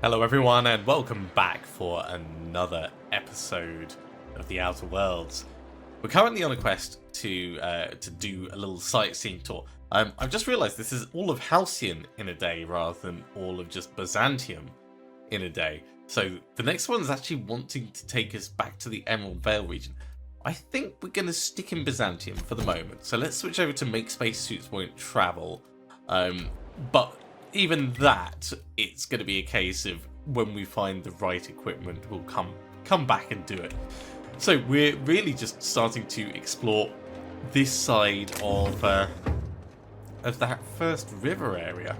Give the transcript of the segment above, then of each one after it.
Hello everyone and welcome back for another episode of the Outer Worlds. We're currently on a quest to do a little sightseeing tour. I've just realised this is all of Halcyon in a day rather than all of just Byzantium in a day. So the next one is actually wanting to take us back to the Emerald Vale region. I think we're going to stick in Byzantium for the moment. So let's switch over to make spacesuits won't travel. But even that, it's going to be a case of when we find the right equipment, we'll come back and do it. So we're really just starting to explore this side of that first river area.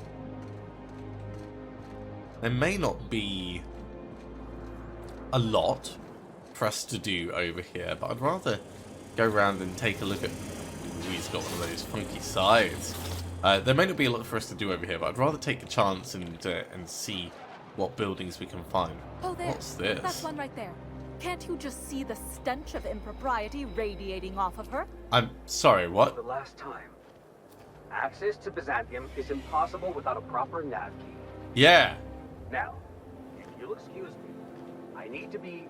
There may not be a lot for us to do over here, but I'd rather go around and take a look at... Ooh, he's got one of those funky sides. There may not be a lot for us to do over here, but I'd rather take a chance and see what buildings we can find. Oh, there. What's this? That's one right there. Can't you just see the stench of impropriety radiating off of her? I'm sorry, what? For the last time, access to Byzantium is impossible without a proper nav key. Yeah. Now, if you'll excuse me, I need to be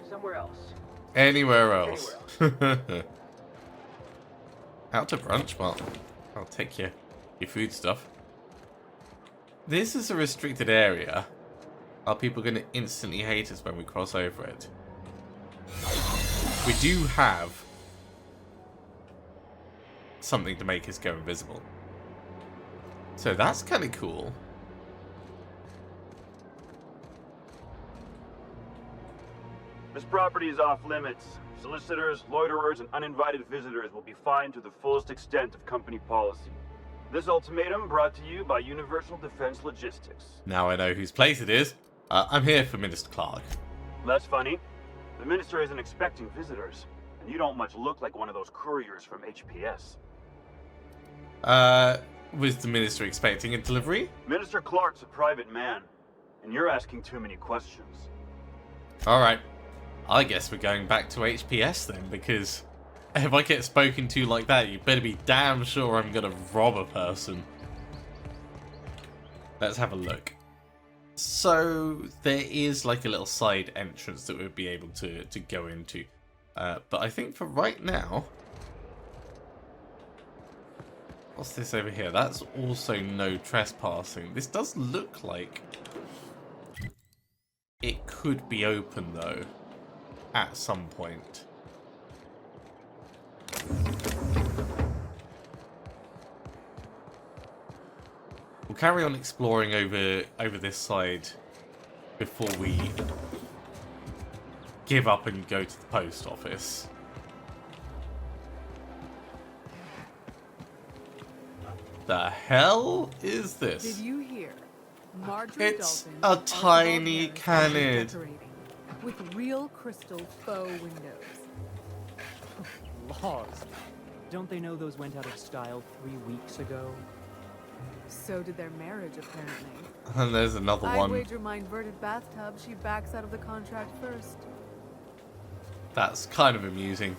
somewhere else. Anywhere else. Out to brunch? Well, I'll take your food stuff. This is a restricted area. Are people going to instantly hate us when we cross over it? We do have something to make us go invisible. So that's kind of cool. This property is off limits. Solicitors, loiterers, and uninvited visitors will be fined to the fullest extent of company policy. This ultimatum brought to you by Universal Defense Logistics. Now I know whose place it is. I'm here for Minister Clark. That's funny. The minister isn't expecting visitors, and you don't much look like one of those couriers from HPS. Was the minister expecting a delivery? Minister Clark's a private man, and you're asking too many questions. Alright. I guess we're going back to HPS then, because if I get spoken to like that, you better be damn sure I'm gonna rob a person. Let's have a look. So, there is like a little side entrance that we'd be able to go into. But I think for right now... What's this over here? That's also no trespassing. This does look like it could be open though. At some point. We'll carry on exploring over this side before we give up and go to the post office. The hell is this? Did you hear? Marjorie It's Dalton, a Archibald tiny Harris, cannon. decorating with real crystal faux windows. Laws. Don't they know those went out of style 3 weeks ago? So did their marriage, apparently. And there's another I'd one. wager my inverted bathtub she backs out of the contract first. That's kind of amusing.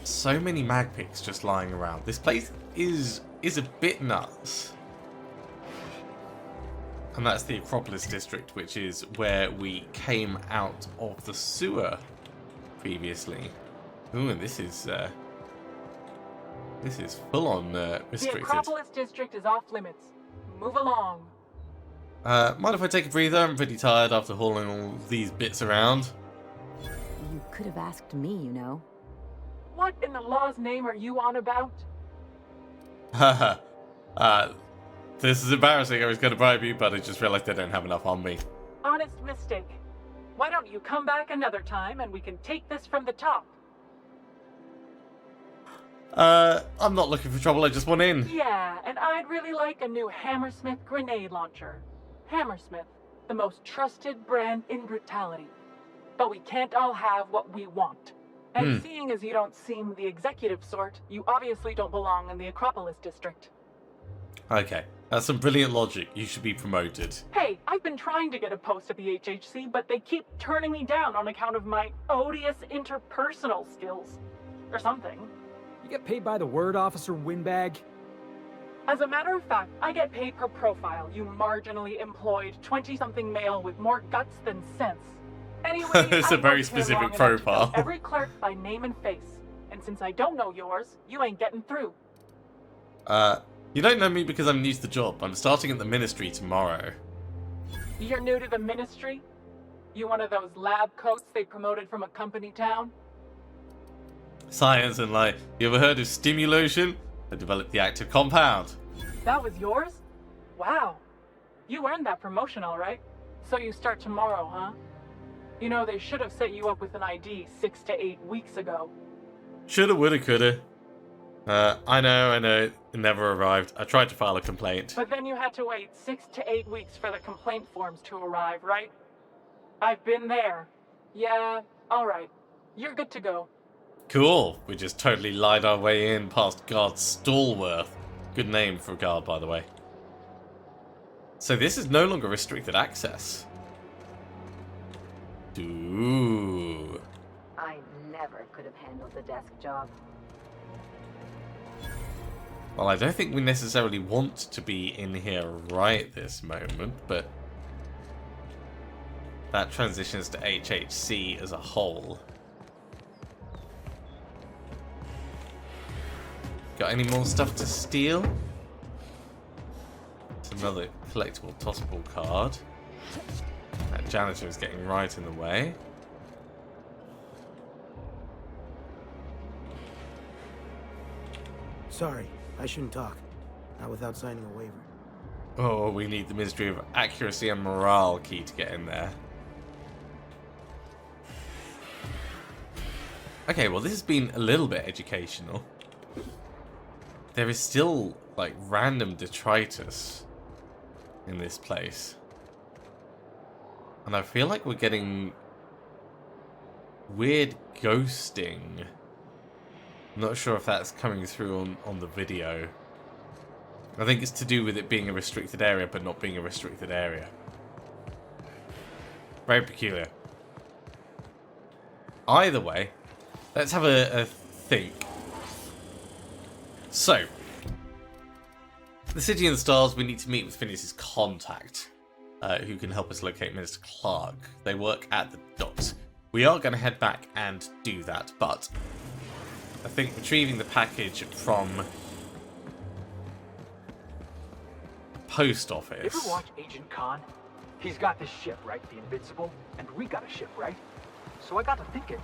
So many mag picks just lying around. This place is a bit nuts. And that's the Acropolis district, which is where we came out of the sewer previously. Ooh, and this is full on restricted. The Acropolis district is off limits. Move along. Mind if I take a breather? I'm pretty tired after hauling all these bits around. You could have asked me, you know. What in the law's name are you on about? Haha. This is embarrassing. I was going to bribe you, but I just realized I don't have enough on me. Honest mistake. Why don't you come back another time and we can take this from the top? I'm not looking for trouble. I just want in. Yeah, and I'd really like a new Hammersmith grenade launcher. Hammersmith, the most trusted brand in brutality. But we can't all have what we want. And seeing as you don't seem the executive sort, you obviously don't belong in the Acropolis district. Okay, that's some brilliant logic. You should be promoted. Hey, I've been trying to get a post at the HHC, but they keep turning me down on account of my odious interpersonal skills. Or something. You get paid by the word, Officer Windbag? As a matter of fact, I get paid per profile, you marginally employed 20-something male with more guts than sense. Anyway, It's a I've very worked here specific long enough to know profile. every clerk by name and face. And since I don't know yours, you ain't getting through. You don't know me because I'm new to the job. I'm starting at the ministry tomorrow. You're new to the ministry? You one of those lab coats they promoted from a company town? Science and life. You ever heard of stimulation? I developed the active compound. That was yours? Wow. You earned that promotion, all right. So you start tomorrow, huh? You know, they should have set you up with an ID 6 to 8 weeks ago. Shoulda, woulda, coulda. I know. It never arrived. I tried to file a complaint. But then you had to wait 6 to 8 weeks for the complaint forms to arrive, right? I've been there. Yeah, all right. You're good to go. Cool. We just totally lied our way in past guard Stallworth. Good name for a guard, by the way. So this is no longer restricted access. Ooh. I never could have handled the desk job. Well, I don't think we necessarily want to be in here right this moment, but that transitions to HHC as a whole. Got any more stuff to steal? It's another collectible tossable card. That janitor is getting right in the way. Sorry, I shouldn't talk. Not without signing a waiver. Oh, we need the Ministry of Accuracy and Morale key to get in there. Okay, well this has been a little bit educational. There is still, like, random detritus in this place. And I feel like we're getting weird ghosting. I'm not sure if that's coming through on the video. I think it's to do with it being a restricted area, but not being a restricted area. Very peculiar. Either way, let's have a think. So, the City and the Stars, we need to meet with Phineas's contact, who can help us locate Minister Clark. They work at the docks. We are going to head back and do that, but I think retrieving the package from post You office. ever watch Agent Khan? He's got this ship, right? The Invincible. And we got a ship, right? So I got to thinking,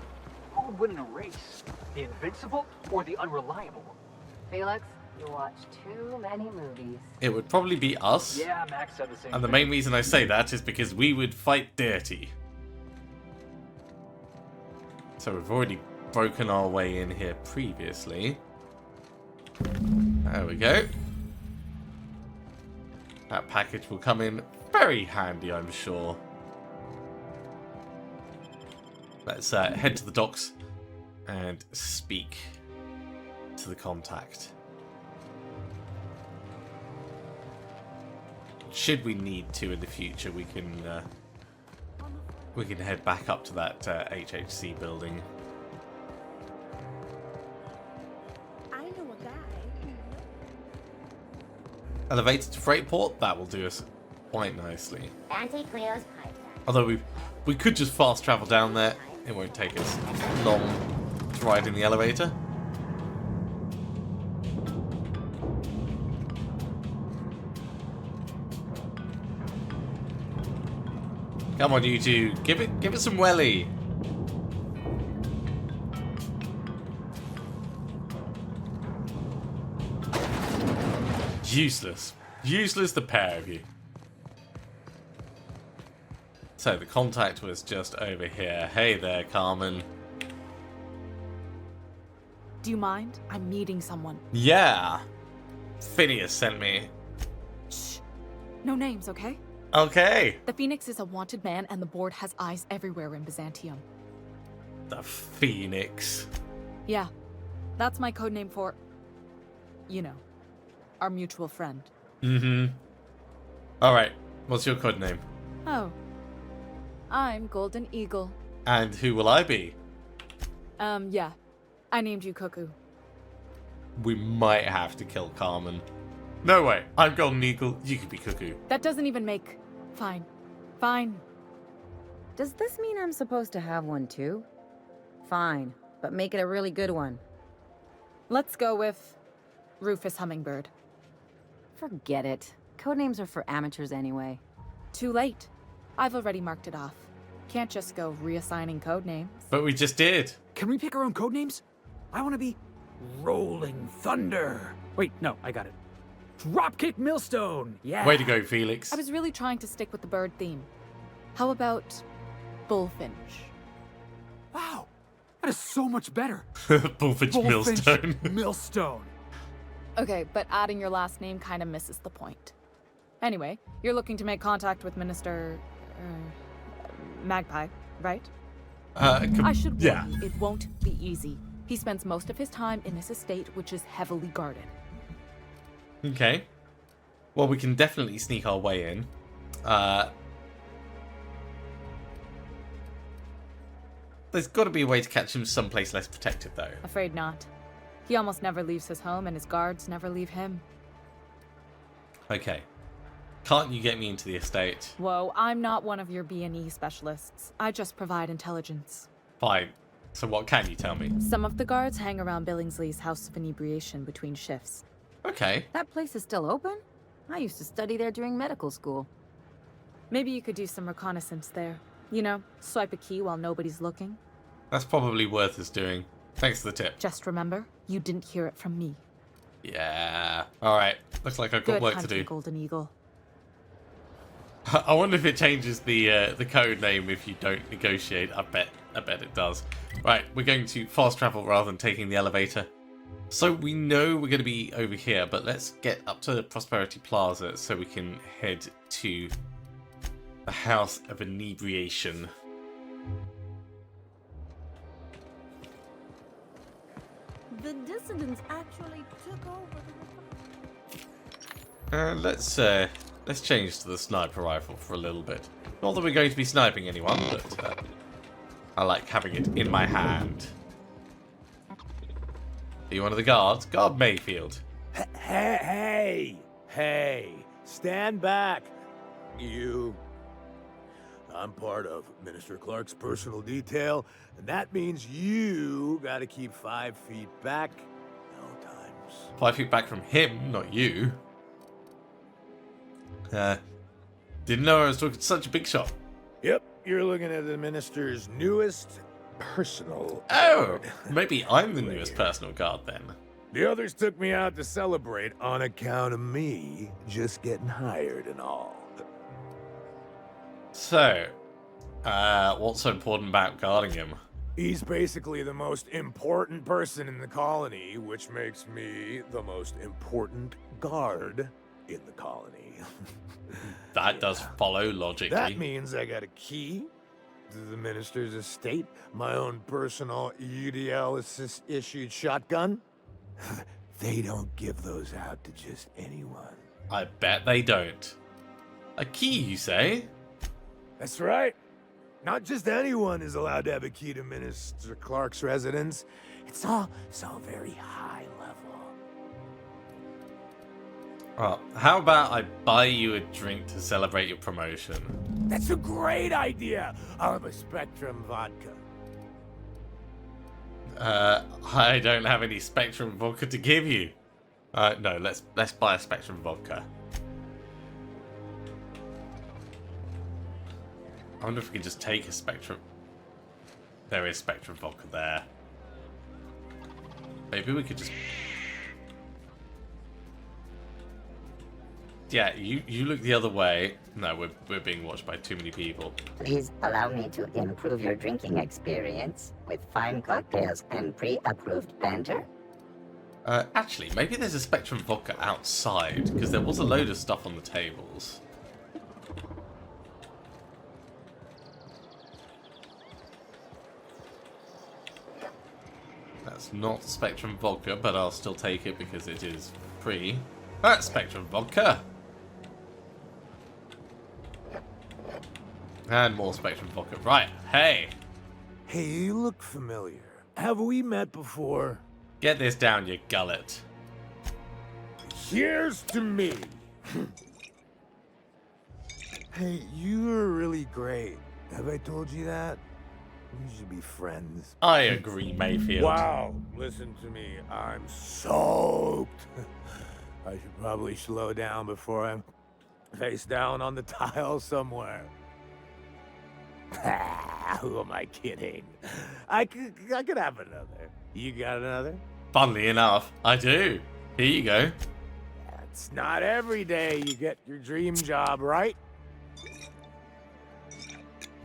who would win in a race? The Invincible or the Unreliable? Felix, you watch too many movies. It would probably be us. Yeah, Max said the same And the thing. main reason I say that is because we would fight dirty. So we've already broken our way in here previously. There we go. That package will come in very handy, I'm sure. Let's head to the docks and speak to the contact. Should we need to in the future, we can head back up to that HHC building. I know a guy. Elevator to Freightport, that will do us quite nicely. Auntie Cleo's pipe. Although we could just fast travel down there. It won't take us long to ride in the elevator. Come on, you two. Give it some welly. Useless. Useless, the pair of you. So the contact was just over here. Hey there, Carmen. Do you mind? I'm meeting someone. Yeah. Phineas sent me. Shh. No names, okay? Okay. The Phoenix is a wanted man, and the board has eyes everywhere in Byzantium. The Phoenix. Yeah, that's my codename for, you know, our mutual friend. Mm-hmm. Alright, what's your codename? Oh, I'm Golden Eagle. And who will I be? Yeah, I named you Cuckoo. We might have to kill Carmen. No way. I'm Golden Eagle. You could be Cuckoo. That doesn't even make... Fine. Fine. Does this mean I'm supposed to have one too? Fine, but make it a really good one. Let's go with Rufus Hummingbird. Forget it. Codenames are for amateurs anyway. Too late. I've already marked it off. Can't just go reassigning codenames. But we just did. Can we pick our own codenames? I want to be Rolling Thunder. Wait, no, I got it. Dropkick Millstone. Yeah. Way to go, Felix. I was really trying to stick with the bird theme. How about Bullfinch? Wow, that is so much better. Bullfinch Millstone. Millstone. Okay, but adding your last name kind of misses the point. Anyway, you're looking to make contact with Minister... Magpie, right? I should warn you, it won't be easy. He spends most of his time in his estate, which is heavily guarded. Okay. Well, we can definitely sneak our way in. There's got to be a way to catch him someplace less protected, though. Afraid not. He almost never leaves his home, and his guards never leave him. Okay. Can't you get me into the estate? Whoa, I'm not one of your B&E specialists. I just provide intelligence. Fine. So what can you tell me? Some of the guards hang around Billingsley's House of Inebriation between shifts. Okay. That place is still open? I used to study there during medical school. Maybe you could do some reconnaissance there. You know, swipe a key while nobody's looking. That's probably worth us doing. Thanks for the tip. Just remember, you didn't hear it from me. Yeah. Alright. Looks like I've got Good work to hunting, do. Golden Eagle. I wonder if it changes the code name if you don't negotiate. I bet it does. Right, we're going to fast travel rather than taking the elevator. So we know we're going to be over here, but let's get up to Prosperity Plaza so we can head to the House of Inebriation. The dissidents actually took over Let's change to the sniper rifle for a little bit. Not that we're going to be sniping anyone, but I like having it in my hand. Are you one of the guards? Guard Mayfield. Hey! Stand back, you. I'm part of Minister Clark's personal detail, and that means you gotta keep 5 feet back at all times. 5 feet back from him, not you. Didn't know I was talking to such a big shot. Yep, you're looking at the Minister's newest personal Oh, guard. maybe I'm the newest personal guard then. The others took me out to celebrate on account of me just getting hired and all. So, what's so important about guarding him? He's basically the most important person in the colony, which makes me the most important guard in the colony. That does follow logically. That means I got a key to the minister's estate, my own personal UDL-issued shotgun. They don't give those out to just anyone. I bet they don't. A key, you say? That's right. Not just anyone is allowed to have a key to Minister Clark's residence. It's all so very high level. Well, how about I buy you a drink to celebrate your promotion? That's a great idea. I'll have a Spectrum vodka. I don't have any Spectrum vodka to give you. No, let's buy a Spectrum vodka. I wonder if we can just take a Spectrum. There is Spectrum vodka there. Maybe we could just... Yeah, you look the other way. No, we're being watched by too many people. Please allow me to improve your drinking experience with fine cocktails and pre-approved banter. Actually, maybe there's a Spectrum vodka outside, because there was a load of stuff on the tables. That's not Spectrum vodka, but I'll still take it because it is free. That's Spectrum vodka! And more Spectrum vodka. Right, hey! Hey, you look familiar. Have we met before? Get this down, you gullet. Cheers to me. Hey, you are really great. Have I told you that? We should be friends. I agree, Mayfield. Wow, listen to me. I'm soaked. I should probably slow down before I'm face down on the tile somewhere. Who am I kidding? I could have another. You got another? Funnily enough, I do. Here you go. It's not every day you get your dream job, right?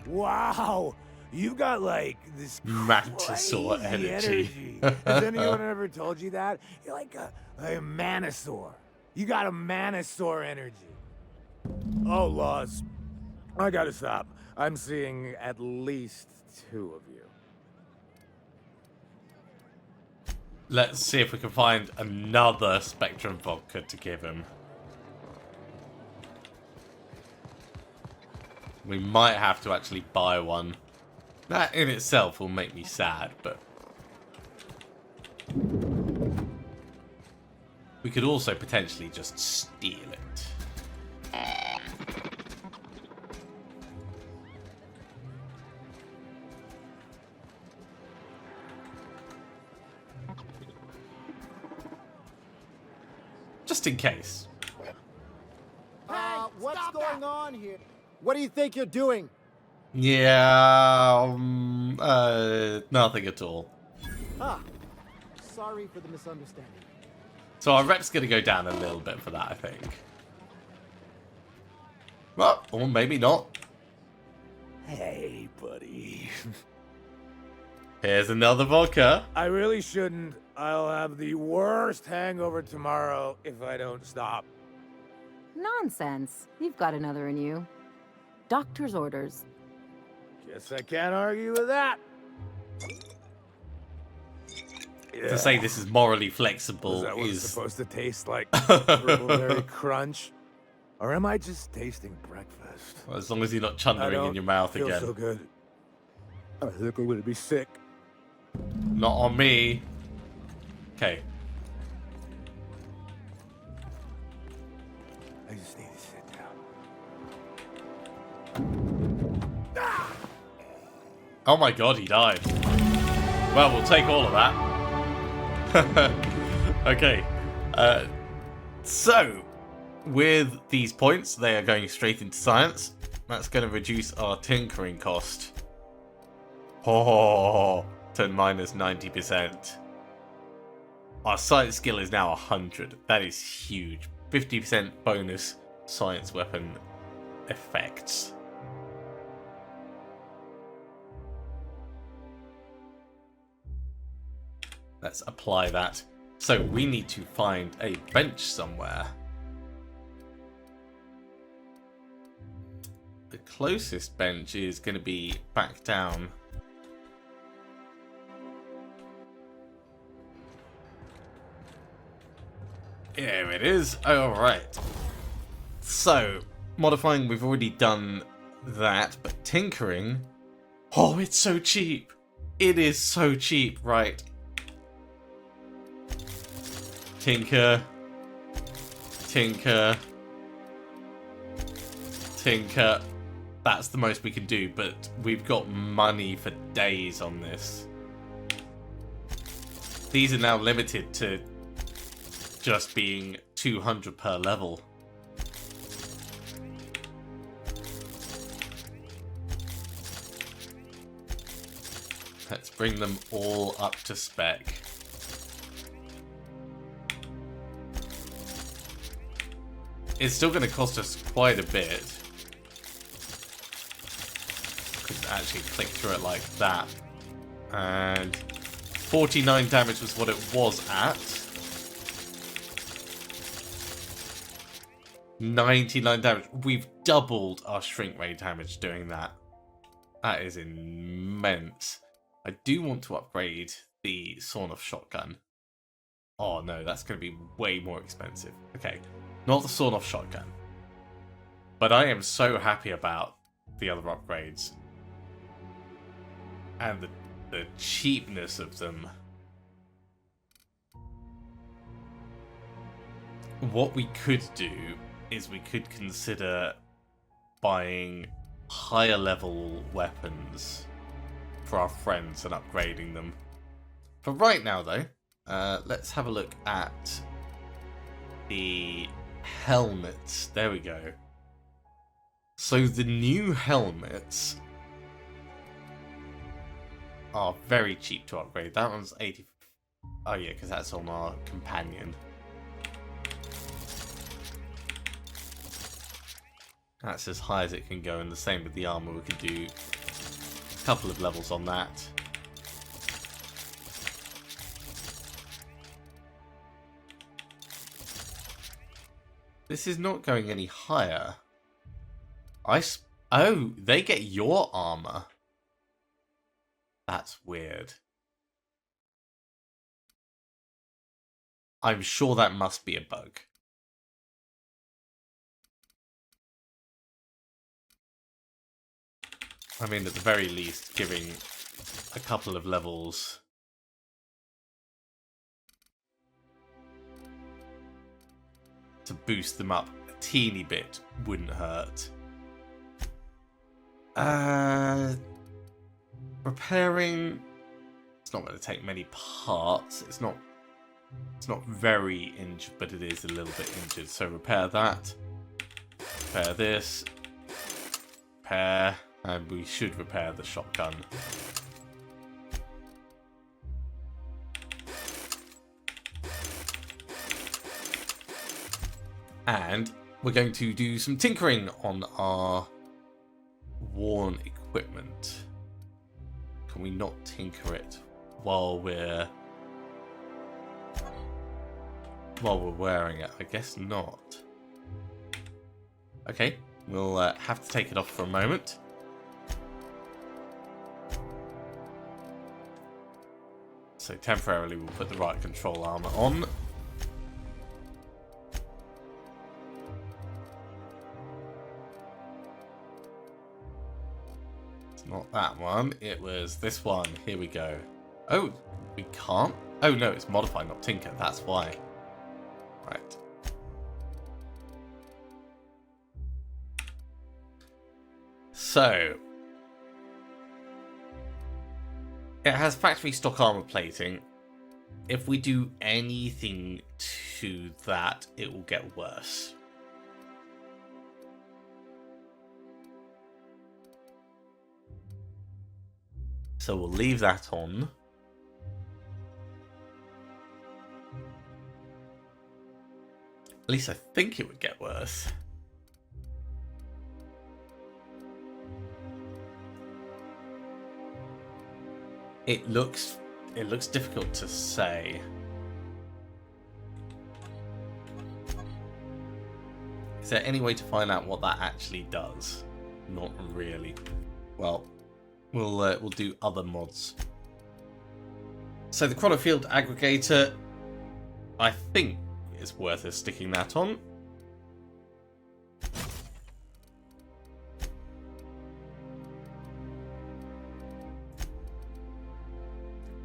Wow, you've got like this Mantisaur crazy energy. Has anyone ever told you that? You're like a manosaur. You got a manosaur energy. Oh, Laws. I gotta stop. I'm seeing at least 2 of you. Let's see if we can find another Spectrum vodka to give him. We might have to actually buy one. That in itself will make me sad, but... we could also potentially just steal it. Just in case. What's going on here? What do you think you're doing? Yeah, nothing at all. Ah, sorry for the misunderstanding. So our rep's going to go down a little bit for that, I think. Well, or maybe not. Hey, buddy. Here's another vodka. I really shouldn't. I'll have the worst hangover tomorrow if I don't stop. Nonsense. You've got another in you. Doctor's orders. Guess I can't argue with that. Yeah. To say this is morally flexible is that what is it's supposed to taste like? Brittleberry crunch? Or am I just tasting breakfast? Well, as long as you're not chundering in your mouth feel again. So good. I think I'm gonna be sick. Not on me. Okay. I just need to sit down. Oh my god, he died. Well, we'll take all of that. Okay. So, with these points, they are going straight into science. That's going to reduce our tinkering cost. Oh, to minus 90%. Our science skill is now 100. That is huge. 50% bonus science weapon effects. Let's apply that. So we need to find a bench somewhere. The closest bench is going to be back down. Here it is. Alright. So, modifying, we've already done that, but tinkering... oh, it's so cheap. It is so cheap, right. Tinker. Tinker. Tinker. That's the most we can do, but we've got money for days on this. These are now limited to just being 200 per level. Let's bring them all up to spec. It's still going to cost us quite a bit. Could actually click through it like that. And 49 damage was what it was at. 99 damage. We've doubled our shrink ray damage doing that. That is immense. I do want to upgrade the sawn-off shotgun. Oh no, that's going to be way more expensive. Okay, not the sawn-off shotgun. But I am so happy about the other upgrades. And the cheapness of them. what we could do is we could consider buying higher level weapons for our friends and upgrading them. For right now, though, let's have a look at the helmets. There we go. So the new helmets are very cheap to upgrade. That one's 80. Oh yeah, because that's on our companion. That's as high as it can go, and the same with the armor. We could do a couple of levels on that. This is not going any higher. Oh, they get your armor. That's weird. I'm sure that must be a bug. I mean, at the very least, giving a couple of levels to boost them up a teeny bit wouldn't hurt. Repairing, it's not going to take many parts. It's not very injured, but it is a little bit injured. So repair that. Repair this. Repair. And we should repair the shotgun. And we're going to do some tinkering on our worn equipment. Can we not tinker it while we're wearing it? I guess not. Okay, we'll have to take it off for a moment. So temporarily we'll put the right control armor on. It's not that one, it was this one. Here we go. Oh, we can't? Oh no, it's modify, not tinker, that's why. Right. So it has factory stock armor plating. If we do anything to that, it will get worse. So we'll leave that on. At least I think it would get worse. It looks difficult to say. Is there any way to find out what that actually does? Not really. Well, we'll do other mods. So the Chronofield aggregator, I think it's worth us sticking that on.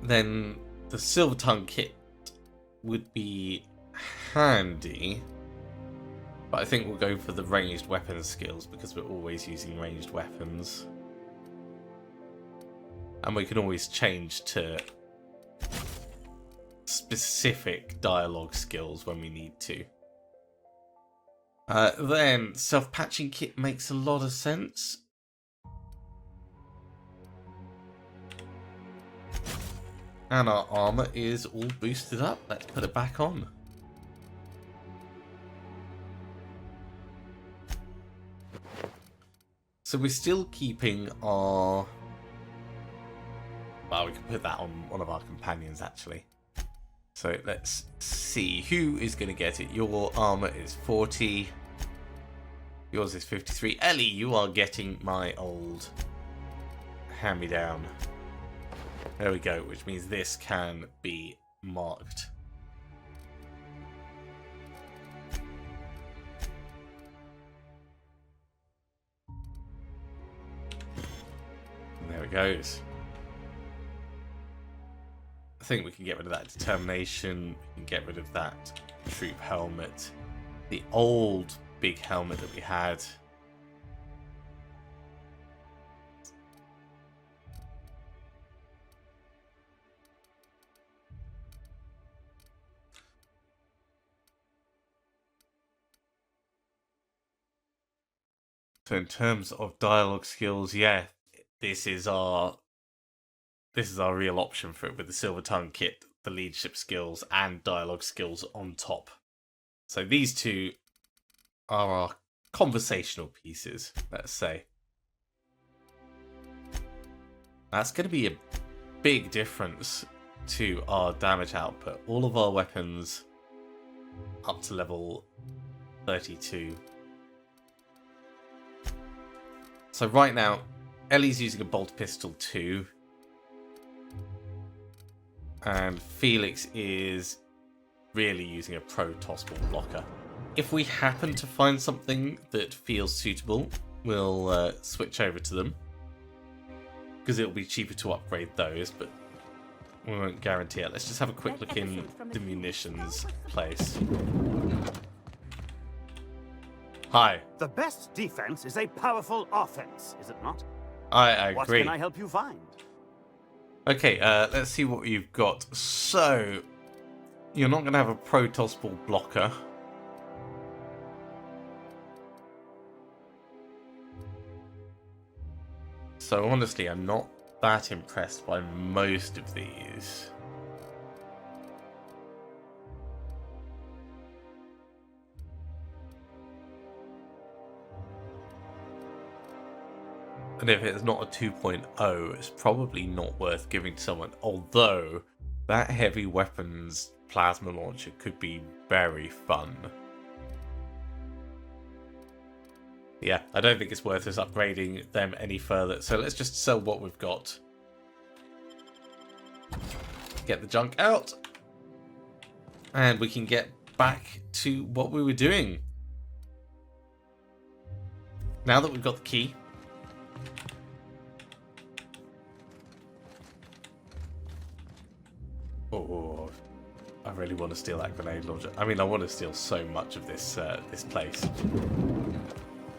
Then the Silver Tongue kit would be handy, but I think we'll go for the ranged weapons skills because we're always using ranged weapons. And we can always change to specific dialogue skills when we need to. Then self-patching kit makes a lot of sense. And our armor is all boosted up. Let's put it back on. So we're still keeping our... Well, we can put that on one of our companions, actually. So let's see who is going to get it. Your armor is 40. Yours is 53. Ellie, you are getting my old hand-me-down. There we go, which means this can be marked. And there it goes. I think we can get rid of that determination. We can get rid of that troop helmet. the old big helmet that we had. So in terms of dialogue skills, yeah, this is our real option for it, with the Silver Tongue kit, the leadership skills, and dialogue skills on top. So these two are our conversational pieces, let's say. That's going to be a big difference to our damage output. All of our weapons up to level 32. So right now, Ellie's using a bolt pistol 2. And Felix is really using a pro tossball blocker. If we happen to find something that feels suitable, we'll switch over to them, because it'll be cheaper to upgrade those, but we won't guarantee it. Let's just have a quick look in the munitions place. Hi. The best defense is a powerful offense, is it not? I agree. What can I help you find? Okay, let's see what you've got. So, you're not going to have a pro tossball blocker. So honestly, I'm not that impressed by most of these. And if it's not a 2.0, it's probably not worth giving to someone. Although, that heavy weapons plasma launcher could be very fun. Yeah, I don't think it's worth us upgrading them any further. So let's just sell what we've got. Get the junk out. And we can get back to what we were doing. Now that we've got the key. Oh, I really want to steal that grenade launcher. I mean, I want to steal so much of this this place.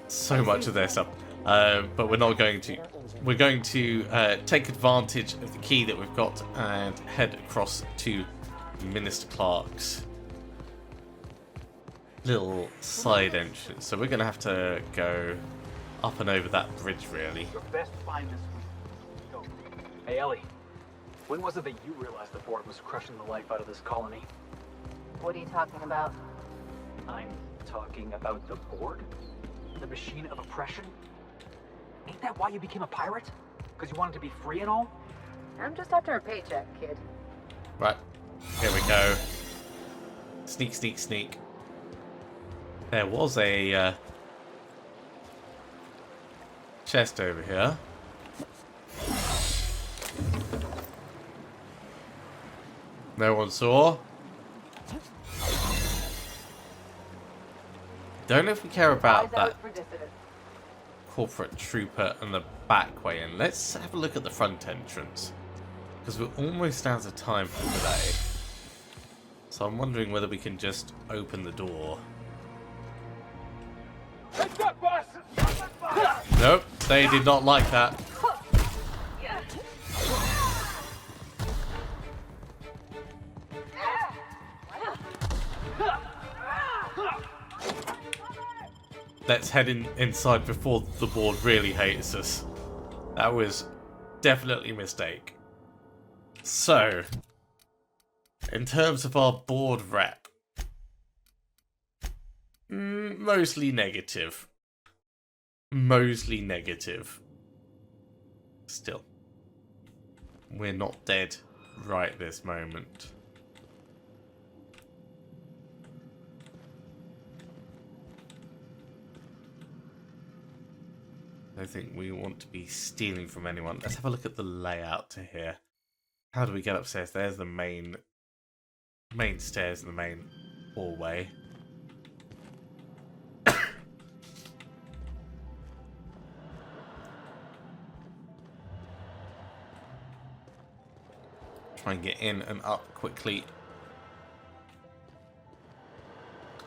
So much of their stuff. But we're not going to. We're going to take advantage of the key that we've got and head across to Minister Clark's little side entrance. So we're going to have to go up and over that bridge, really. Your best find this week. Go. Hey, Ellie. When was it that you realized the board was crushing the life out of this colony? What are you talking about? I'm talking about the board? The machine of oppression? Ain't that why you became a pirate? Because you wanted to be free and all? I'm just after a paycheck, kid. Right. Here we go. Sneak, sneak, sneak. There was a chest over here. No one saw. Don't know if we care about that corporate trooper and the back way in. Let's have a look at the front entrance, because we're almost out of time for today. So I'm wondering whether we can just open the door. Nope, they did not like that. Let's head inside before the board really hates us. That was definitely a mistake. So, in terms of our board rep, mostly negative. Mostly negative. Still, we're not dead right this moment. I don't think we want to be stealing from anyone. Let's have a look at the layout to here. How do we get upstairs? There's the main stairs and the main hallway. Try and get in and up quickly.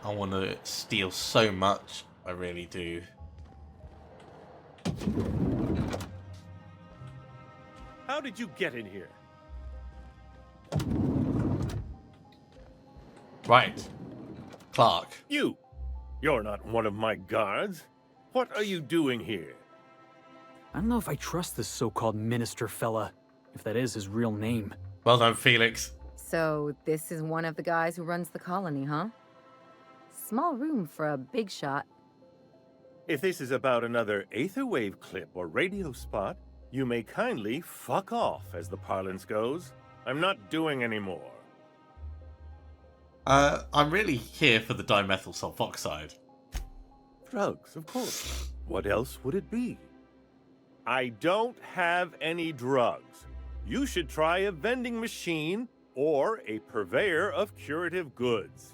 I want to steal so much. I really do. How did you get in here? Right. Clark. You're not one of my guards. What are you doing here? I don't know if I trust this so-called minister fella, if that is his real name. Well done, Felix. So, this is one of the guys who runs the colony, huh? Small room for a big shot. If this is about another aetherwave clip or radio spot, you may kindly fuck off, as the parlance goes. I'm not doing any more. I'm really here for the dimethyl sulfoxide. Drugs, of course. What else would it be? I don't have any drugs. You should try a vending machine or a purveyor of curative goods.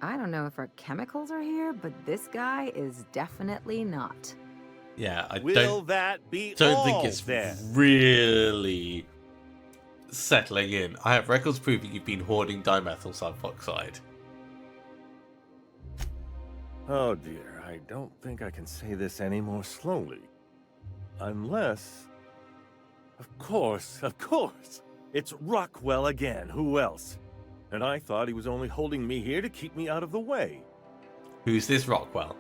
I don't know if our chemicals are here, but this guy is definitely not. Yeah, I Will that be don't all, think it's then? really settling in. I have records proving you've been hoarding dimethyl sulfoxide. Oh dear, I don't think I can say this any more slowly. Unless... Of course. It's Rockwell again. Who else? And I thought he was only holding me here to keep me out of the way. Who's this Rockwell?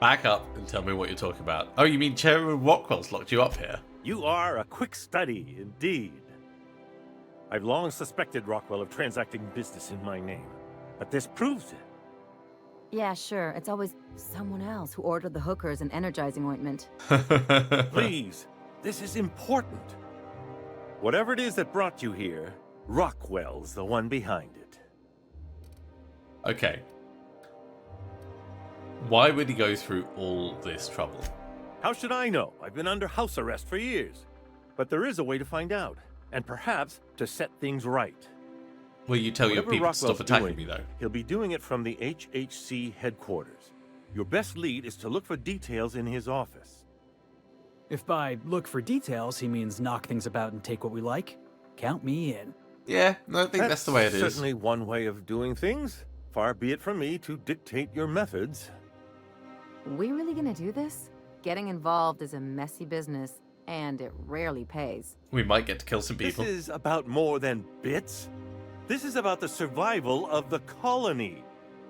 Back up and tell me what you're talking about. Oh, you mean Chairman Rockwell's locked you up here? You are a quick study, indeed. I've long suspected Rockwell of transacting business in my name, but this proves it. Yeah, sure. It's always someone else who ordered the hookers and energizing ointment. Please, this is important. Whatever it is that brought you here, Rockwell's the one behind it. Okay. Why would he go through all this trouble? How should I know? I've been under house arrest for years. But there is a way to find out, and perhaps to set things right. Will you tell your Whatever people to stop Rockwell's attacking doing, me, though? He'll be doing it from the HHC headquarters. Your best lead is to look for details in his office. If by look for details he means knock things about and take what we like, count me in. Yeah, no, I think that's the way it is. Certainly one way of doing things. Far be it from me to dictate your methods. We really gonna do this? Getting involved is a messy business, and it rarely pays. We might get to kill some people. This is about more than bits. This is about the survival of the colony.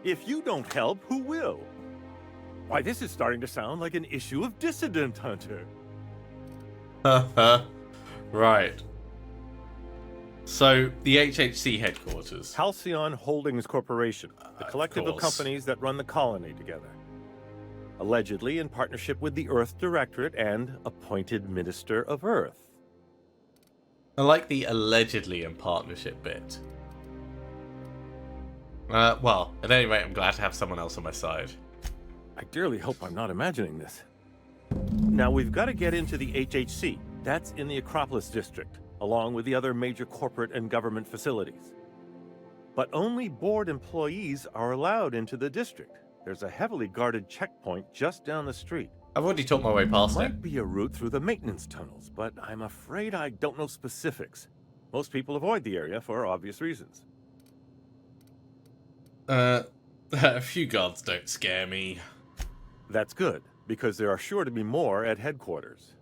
If you don't help, who will? Why, this is starting to sound like an issue of Dissident Hunter. Right. So, the HHC headquarters. Halcyon Holdings Corporation, the collective of course. companies that run the colony together. Allegedly in partnership with the Earth Directorate and appointed Minister of Earth. I like the allegedly in partnership bit. Well, at any rate, I'm glad to have someone else on my side. I dearly hope I'm not imagining this. Now, we've got to get into the HHC. That's in the Acropolis District, along with the other major corporate and government facilities. But only board employees are allowed into the district. There's a heavily guarded checkpoint just down the street. I've already talked my way past it. Might be a route through the maintenance tunnels, but I'm afraid I don't know specifics. Most people avoid the area for obvious reasons. A few guards don't scare me. That's good, because there are sure to be more at headquarters.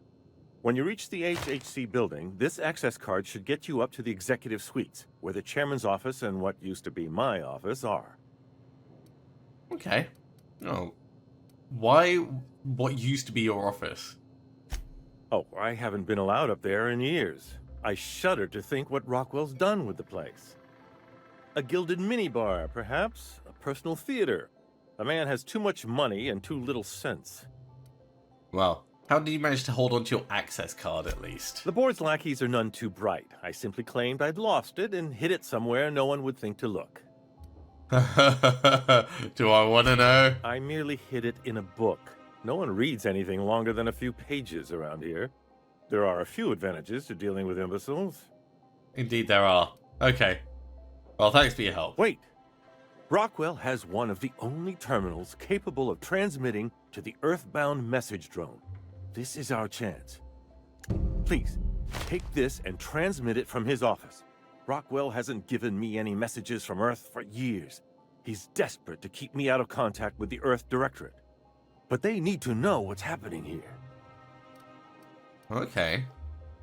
When you reach the HHC building, this access card should get you up to the executive suites, where the chairman's office and what used to be my office are. Okay. Oh. Why what used to be your office? Oh, I haven't been allowed up there in years. I shudder to think what Rockwell's done with the place. A gilded minibar, perhaps? A personal theater? The man has too much money and too little sense. Well, how did you manage to hold onto your access card at least? The board's lackeys are none too bright. I simply claimed I'd lost it and hid it somewhere no one would think to look. Do I want to know? I merely hid it in a book. No one reads anything longer than a few pages around here. There are a few advantages to dealing with imbeciles. Indeed there are. Okay. Well, thanks for your help. Wait. Rockwell has one of the only terminals capable of transmitting to the Earthbound message drone. This is our chance. Please, take this and transmit it from his office. Rockwell hasn't given me any messages from Earth for years. He's desperate to keep me out of contact with the Earth Directorate. But they need to know what's happening here. Okay.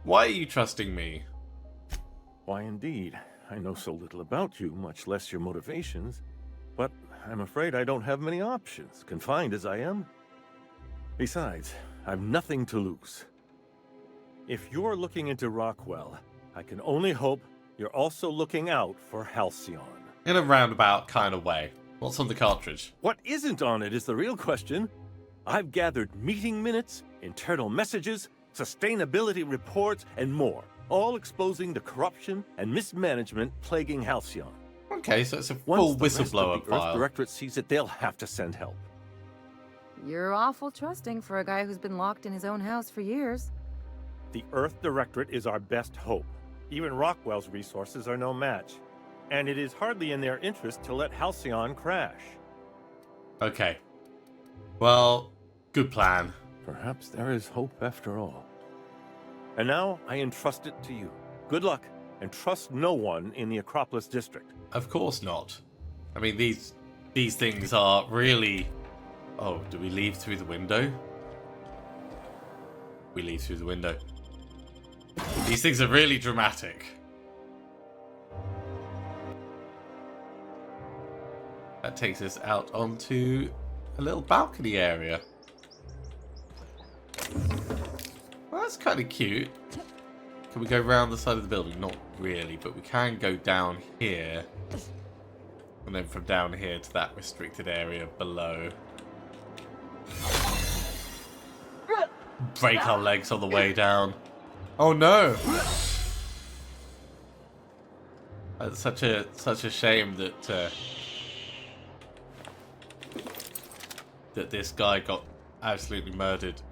Why are you trusting me? Why indeed. I know so little about you, much less your motivations. But I'm afraid I don't have many options, confined as I am. Besides, I've nothing to lose. If you're looking into Rockwell, I can only hope you're also looking out for Halcyon. In a roundabout kind of way. What's on the cartridge? What isn't on it is the real question. I've gathered meeting minutes, internal messages, sustainability reports, and more, all exposing the corruption and mismanagement plaguing Halcyon. Okay, so it's a full whistleblower the Earth file. Directorate sees it, they'll have to send help. You're awful trusting for a guy who's been locked in his own house for years. The Earth Directorate is our best hope. Even Rockwell's resources are no match. And it is hardly in their interest to let Halcyon crash. Okay. Well, good plan. Perhaps there is hope after all. And now I entrust it to you. Good luck, and trust no one in the Acropolis district. Of course not. I mean, these things are really... Oh, do we leave through the window? We leave through the window. These things are really dramatic. That takes us out onto a little balcony area. Well, that's kind of cute. Can we go around the side of the building? Not really, but we can go down here. And then from down here to that restricted area below. Break our legs on the way down. Oh no! It's such a shame that that this guy got absolutely murdered.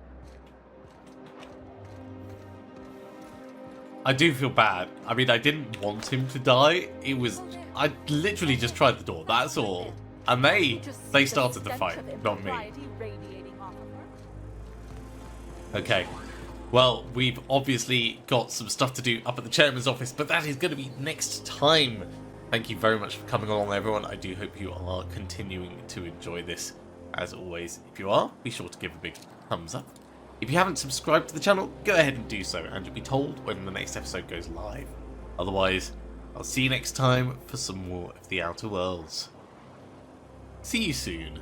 I do feel bad. I mean, I didn't want him to die. I literally just tried the door. That's all. And they started the fight, not me. Okay. Well, we've obviously got some stuff to do up at the chairman's office, but that is going to be next time. Thank you very much for coming along, everyone. I do hope you are continuing to enjoy this. As always, if you are, be sure to give a big thumbs up. If you haven't subscribed to the channel, go ahead and do so, and you'll be told when the next episode goes live. Otherwise, I'll see you next time for some more of the Outer Worlds. See you soon.